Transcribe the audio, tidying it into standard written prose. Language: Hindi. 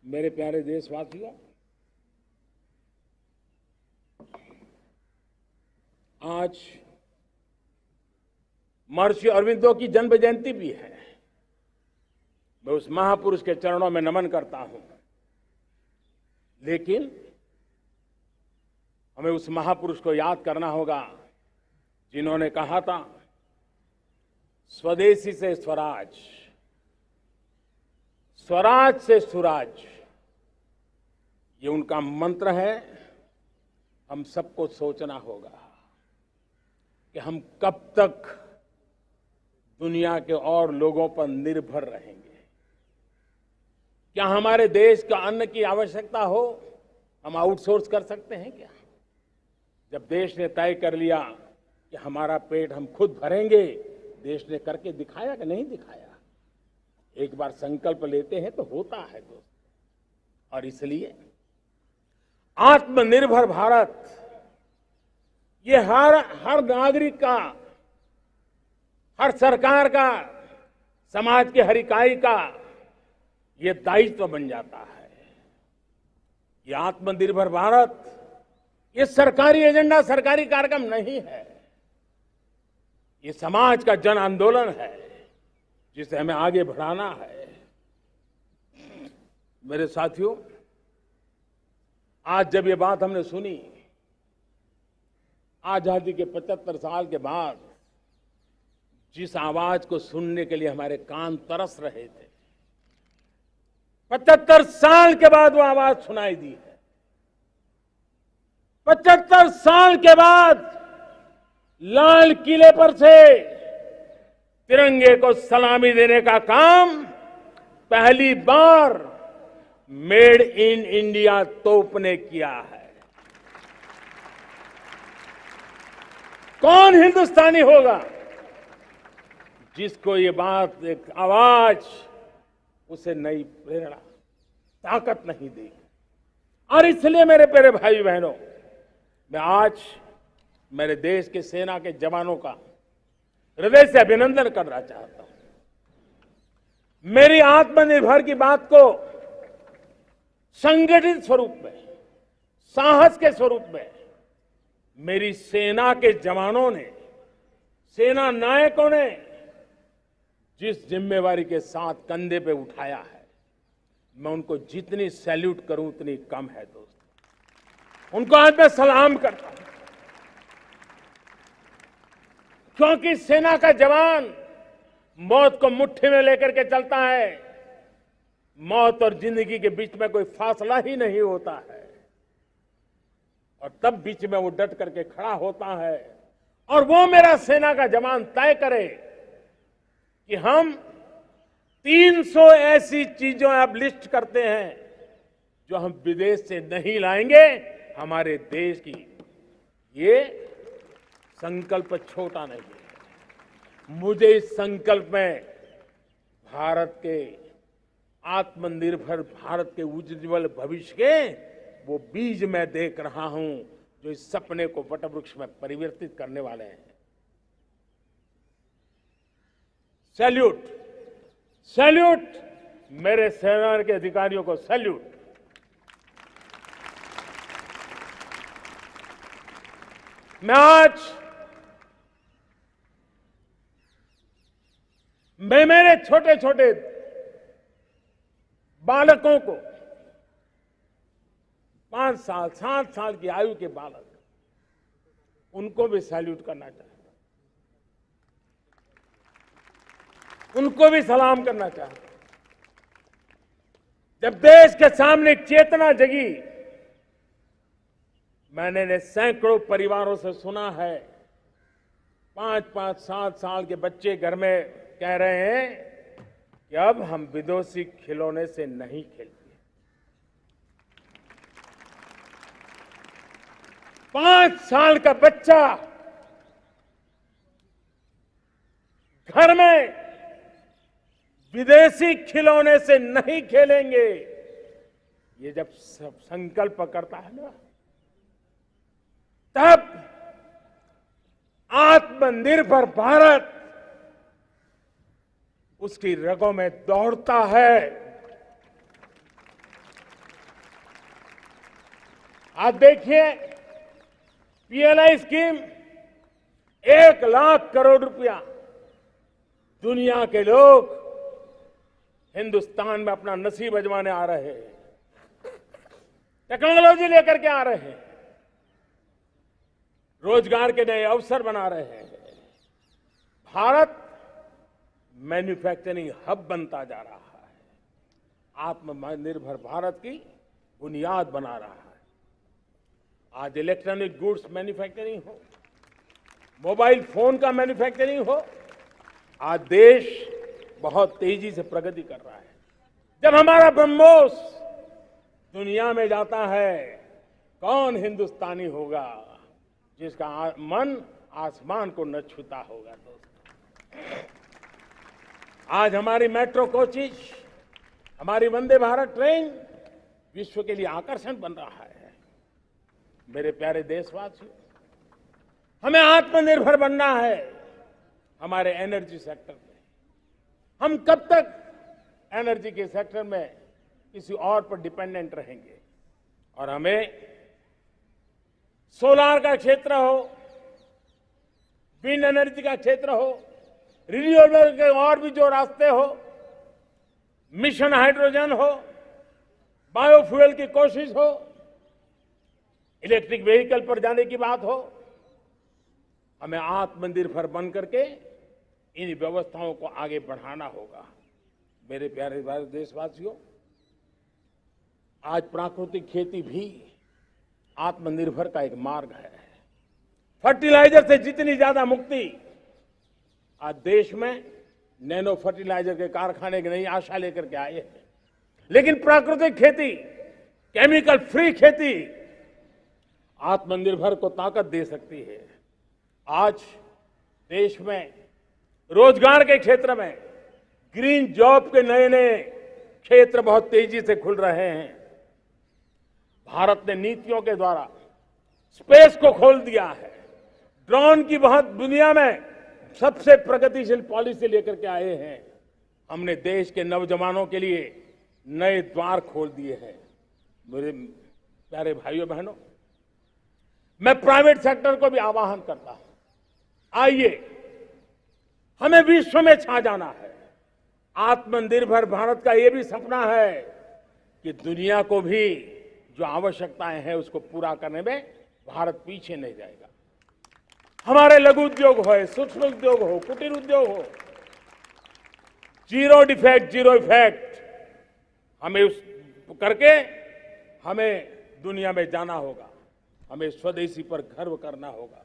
मेरे प्यारे देशवासियों, आज महर्षि अरविंदो की जन्म जयंती भी है। मैं उस महापुरुष के चरणों में नमन करता हूं, लेकिन हमें उस महापुरुष को याद करना होगा जिन्होंने कहा था, स्वदेशी से स्वराज, स्वराज से सुराज। ये उनका मंत्र है। हम सबको सोचना होगा कि हम कब तक दुनिया के और लोगों पर निर्भर रहेंगे। क्या हमारे देश का अन्न की आवश्यकता हो, हम आउटसोर्स कर सकते हैं क्या? जब देश ने तय कर लिया कि हमारा पेट हम खुद भरेंगे, देश ने करके दिखाया कि नहीं दिखाया? एक बार संकल्प लेते हैं तो होता है दोस्त। और इसलिए आत्मनिर्भर भारत, ये हर नागरिक का, हर सरकार का, समाज के हर इकाई का ये दायित्व बन जाता है। ये आत्मनिर्भर भारत, ये सरकारी एजेंडा, सरकारी कार्यक्रम नहीं है। ये समाज का जन आंदोलन है जिसे हमें आगे बढ़ाना है। मेरे साथियों, आज जब ये बात हमने सुनी, आजादी के 75 साल के बाद जिस आवाज को सुनने के लिए हमारे कान तरस रहे थे, 75 साल के बाद वो आवाज सुनाई दी है। 75 साल के बाद लाल किले पर से तिरंगे को सलामी देने का काम पहली बार मेड इन इंडिया तोप ने किया है। कौन हिंदुस्तानी होगा जिसको ये बात, एक आवाज उसे नई प्रेरणा, ताकत नहीं देगी? और इसलिए मेरे प्यारे भाई बहनों, मैं आज मेरे देश के सेना के जवानों का हृदय से अभिनंदन करना चाहता हूं। मेरी आत्मनिर्भर की बात को संगठित स्वरूप में, साहस के स्वरूप में मेरी सेना के जवानों ने, सेना नायकों ने जिस जिम्मेवारी के साथ कंधे पे उठाया है, मैं उनको जितनी सैल्यूट करूं उतनी कम है दोस्तों। उनको आज मैं सलाम करता हूं, क्योंकि सेना का जवान मौत को मुट्ठी में लेकर के चलता है। मौत और जिंदगी के बीच में कोई फासला ही नहीं होता है, और तब बीच में वो डट करके खड़ा होता है। और वो मेरा सेना का जवान तय करे कि हम 300 ऐसी चीजों अब लिस्ट करते हैं जो हम विदेश से नहीं लाएंगे हमारे देश की। ये संकल्प छोटा नहीं है। मुझे इस संकल्प में भारत के आत्मनिर्भर भारत के उज्ज्वल भविष्य के वो बीज मैं देख रहा हूं, जो इस सपने को वटवृक्ष में परिवर्तित करने वाले हैं। सैल्यूट, सैल्यूट मेरे सेना के अधिकारियों को, सैल्यूट। मैं मेरे छोटे छोटे बालकों को, 5 साल 7 साल की आयु के बालक, उनको भी सैल्यूट करना चाहता हूं, उनको भी सलाम करना चाहता हूं। जब देश के सामने चेतना जगी, मैंने सैकड़ों परिवारों से सुना है, 5-5, 7 साल के बच्चे घर में कह रहे हैं कि अब हम विदेशी खिलौने से नहीं खेलते। 5 साल का बच्चा घर में विदेशी खिलौने से नहीं खेलेंगे। ये जब संकल्प करता है ना, तब आत्मनिर्भर भारत उसकी रगों में दौड़ता है। आज देखिए, पीएलआई स्कीम 1 लाख करोड़ रुपया दुनिया के लोग हिंदुस्तान में अपना नसीब आजमाने आ रहे हैं, टेक्नोलॉजी लेकर के आ रहे हैं, रोजगार के नए अवसर बना रहे हैं। भारत मैन्युफैक्चरिंग हब बनता जा रहा है, आत्मनिर्भर भारत की बुनियाद बना रहा है। आज इलेक्ट्रॉनिक गुड्स मैन्युफैक्चरिंग हो, मोबाइल फोन का मैन्युफैक्चरिंग हो, आज देश बहुत तेजी से प्रगति कर रहा है। जब हमारा ब्रह्मोस दुनिया में जाता है, कौन हिंदुस्तानी होगा जिसका मन आसमान को न छूता होगा। दोस्तों, आज हमारी मेट्रो कोचेज, हमारी वंदे भारत ट्रेन विश्व के लिए आकर्षण बन रहा है। मेरे प्यारे देशवासियों, हमें आत्मनिर्भर बनना है हमारे एनर्जी सेक्टर में। हम कब तक एनर्जी के सेक्टर में किसी और पर डिपेंडेंट रहेंगे? और हमें सोलार का क्षेत्र हो, विंड एनर्जी का क्षेत्र हो, रिन्यूएबल के और भी जो रास्ते हो, मिशन हाइड्रोजन हो, बायोफ्यूल की कोशिश हो, इलेक्ट्रिक व्हीकल पर जाने की बात हो, हमें आत्मनिर्भर बन करके इन व्यवस्थाओं को आगे बढ़ाना होगा। मेरे प्यारे देशवासियों, आज प्राकृतिक खेती भी आत्मनिर्भर का एक मार्ग है। फर्टिलाइजर से जितनी ज्यादा मुक्ति, आज देश में नैनो फर्टिलाइजर के कारखाने की नई आशा लेकर के आए हैं। लेकिन प्राकृतिक खेती, केमिकल फ्री खेती आत्मनिर्भर को ताकत दे सकती है। आज देश में रोजगार के क्षेत्र में ग्रीन जॉब के नए नए क्षेत्र बहुत तेजी से खुल रहे हैं। भारत ने नीतियों के द्वारा स्पेस को खोल दिया है। ड्रोन की बहुत दुनिया में सबसे प्रगतिशील पॉलिसी लेकर के आए हैं। हमने देश के नौजवानों के लिए नए द्वार खोल दिए हैं। मेरे प्यारे भाइयों बहनों, मैं प्राइवेट सेक्टर को भी आह्वान करता हूं, आइए हमें विश्व में छा जाना है। आत्मनिर्भर भारत का यह भी सपना है कि दुनिया को भी जो आवश्यकताएं हैं उसको पूरा करने में भारत पीछे नहीं जाएगा। हमारे लघु उद्योग हो, सूक्ष्म उद्योग हो, कुटीर उद्योग हो, जीरो डिफेक्ट जीरो इफेक्ट हमें उस करके हमें दुनिया में जाना होगा। हमें स्वदेशी पर गर्व करना होगा।